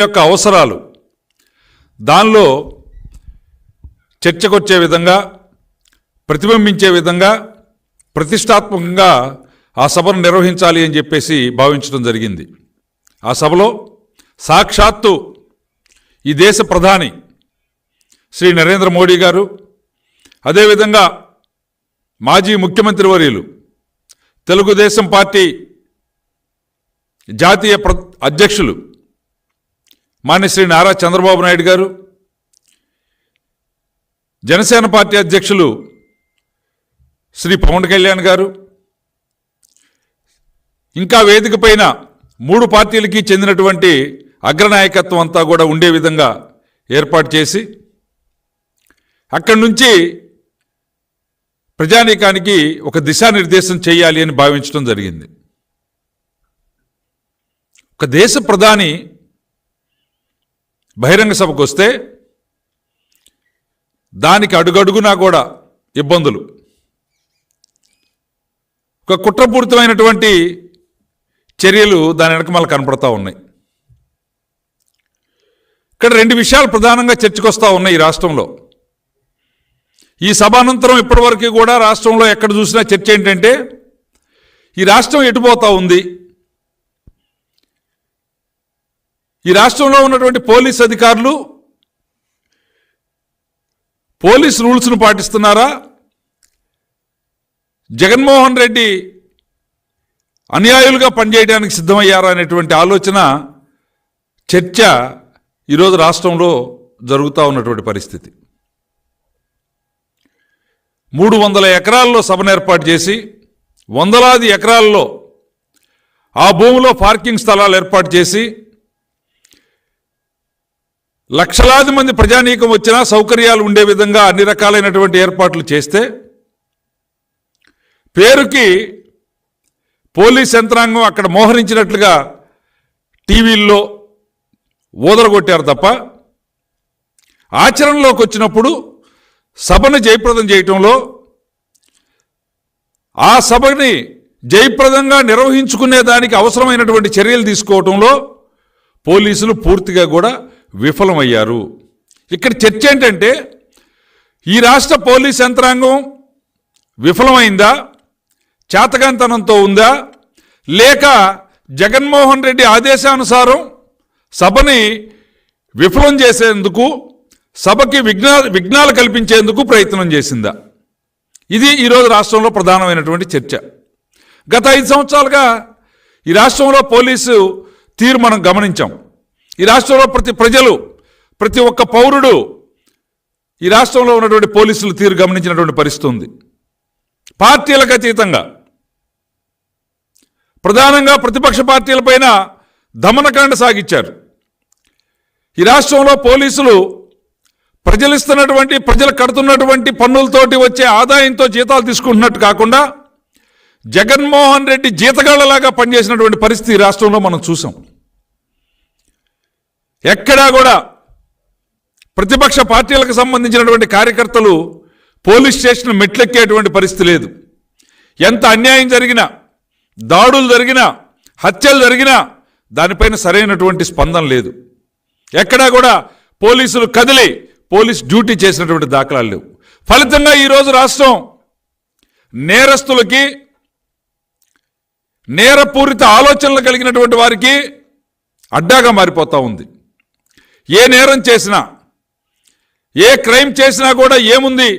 యొక్క అవసరాలు దానిలో చర్చకొచ్చే విధంగా ప్రతిబింబించే విధంగా ప్రతిష్టాత్మకంగా ఆ సభను నిర్వహించాలి అని చెప్పేసి భావించడం జరిగింది. ఆ సభలో సాక్షాత్తు ఈ దేశ ప్రధాని శ్రీ నరేంద్ర మోడీ గారు, అదేవిధంగా మాజీ ముఖ్యమంత్రి వర్యులు తెలుగుదేశం పార్టీ జాతీయ అధ్యక్షులు మాన్య శ్రీ నారా చంద్రబాబు నాయుడు గారు, జనసేన పార్టీ అధ్యక్షులు శ్రీ పవన్ కళ్యాణ్ గారు, ఇంకా వేదిక పైన 3 పార్టీలకి చెందినటువంటి అగ్రనాయకత్వం అంతా కూడా ఉండే విధంగా ఏర్పాటు చేసి అక్కడి నుంచి ప్రజానీకానికి ఒక దిశానిర్దేశం చేయాలి అని భావించడం జరిగింది. ఒక దేశ ప్రధాని బహిరంగ సభకు వస్తే దానికి అడుగడుగునా కూడా ఇబ్బందులు, ఒక కుట్రపూరితమైనటువంటి చర్యలు దాని వెనక మళ్ళీ కనపడతా ఉన్నాయి. ఇక్కడ 2 విషయాలు ప్రధానంగా చర్చకొస్తూ ఉన్నాయి ఈ రాష్ట్రంలో. ఈ సభానంతరం ఇప్పటివరకు కూడా రాష్ట్రంలో ఎక్కడ చూసినా చర్చ ఏంటంటే ఈ రాష్ట్రం ఎటుపోతా ఉంది, ఈ రాష్ట్రంలో ఉన్నటువంటి పోలీస్ అధికారులు పోలీస్ రూల్స్ను పాటిస్తున్నారా, జగన్మోహన్ రెడ్డి అనుయాయులుగా పనిచేయడానికి సిద్ధమయ్యారా అనేటువంటి ఆలోచన చర్చ ఈరోజు రాష్ట్రంలో జరుగుతూ ఉన్నటువంటి పరిస్థితి. 300 ఎకరాల్లో సభను ఏర్పాటు చేసి వందలాది ఎకరాల్లో ఆ భూమిలో పార్కింగ్ స్థలాలు ఏర్పాటు చేసి లక్షలాది మంది ప్రజానీకం వచ్చినా సౌకర్యాలు ఉండే విధంగా అన్ని రకాలైనటువంటి ఏర్పాట్లు చేస్తే పేరుకి పోలీస్ యంత్రాంగం అక్కడ మోహరించినట్లుగా టీవీల్లో ఊదరగొట్టారు తప్ప ఆచరణలోకి వచ్చినప్పుడు సభను జయప్రదం చేయటంలో, ఆ సభని జయప్రదంగా నిర్వహించుకునే దానికి అవసరమైనటువంటి చర్యలు తీసుకోవటంలో పోలీసులు పూర్తిగా కూడా విఫలమయ్యారు. ఇక్కడ చర్చ ఏంటంటే ఈ రాష్ట్ర పోలీస్ యంత్రాంగం విఫలమైందా, చేతకాంతనంతో ఉందా, లేక జగన్మోహన్ రెడ్డి ఆదేశానుసారం సభని విఫలం చేసేందుకు, సభకి విఘ్నాలు కల్పించేందుకు ప్రయత్నం చేసిందా? ఇది ఈరోజు రాష్ట్రంలో ప్రధానమైనటువంటి చర్చ. గత 5 సంవత్సరాలుగా ఈ రాష్ట్రంలో పోలీసు తీరు మనం గమనించాం. ఈ రాష్ట్రంలో ప్రతి ఒక్క పౌరుడు ఈ రాష్ట్రంలో ఉన్నటువంటి పోలీసులు తీరు గమనించినటువంటి పరిస్థితి ఉంది. పార్టీలకు అతీతంగా ప్రధానంగా ప్రతిపక్ష పార్టీలపైన దమనకాండ సాగించారు. ఈ రాష్ట్రంలో పోలీసులు ప్రజలు కడుతున్నటువంటి పన్నులతోటి వచ్చే ఆదాయంతో జీతాలు తీసుకుంటున్నట్టు కాకుండా జగన్మోహన్ రెడ్డి జీతగాళ్లలాగా పనిచేసినటువంటి పరిస్థితి ఈ రాష్ట్రంలో మనం చూసాం. ఎక్కడా కూడా ప్రతిపక్ష పార్టీలకు సంబంధించినటువంటి కార్యకర్తలు పోలీస్ స్టేషన్ మెట్లెక్కేటువంటి పరిస్థితి లేదు. ఎంత అన్యాయం జరిగినా, దాడులు జరిగినా, హత్యలు జరిగినా దానిపైన సరైనటువంటి స్పందన లేదు. ఎక్కడా కూడా పోలీసులు కదిలి పోలీస్ డ్యూటీ చేసినటువంటి దాఖలాలు లేవు. ఫలితంగా ఈరోజు రాష్ట్రం నేరస్తులకి, నేరపూరిత ఆలోచనలు కలిగినటువంటి వారికి అడ్డాగా మారిపోతూ ఉంది. ఏ నేరం చేసినా, ఏ క్రైమ్ చేసినా కూడా ఏముంది,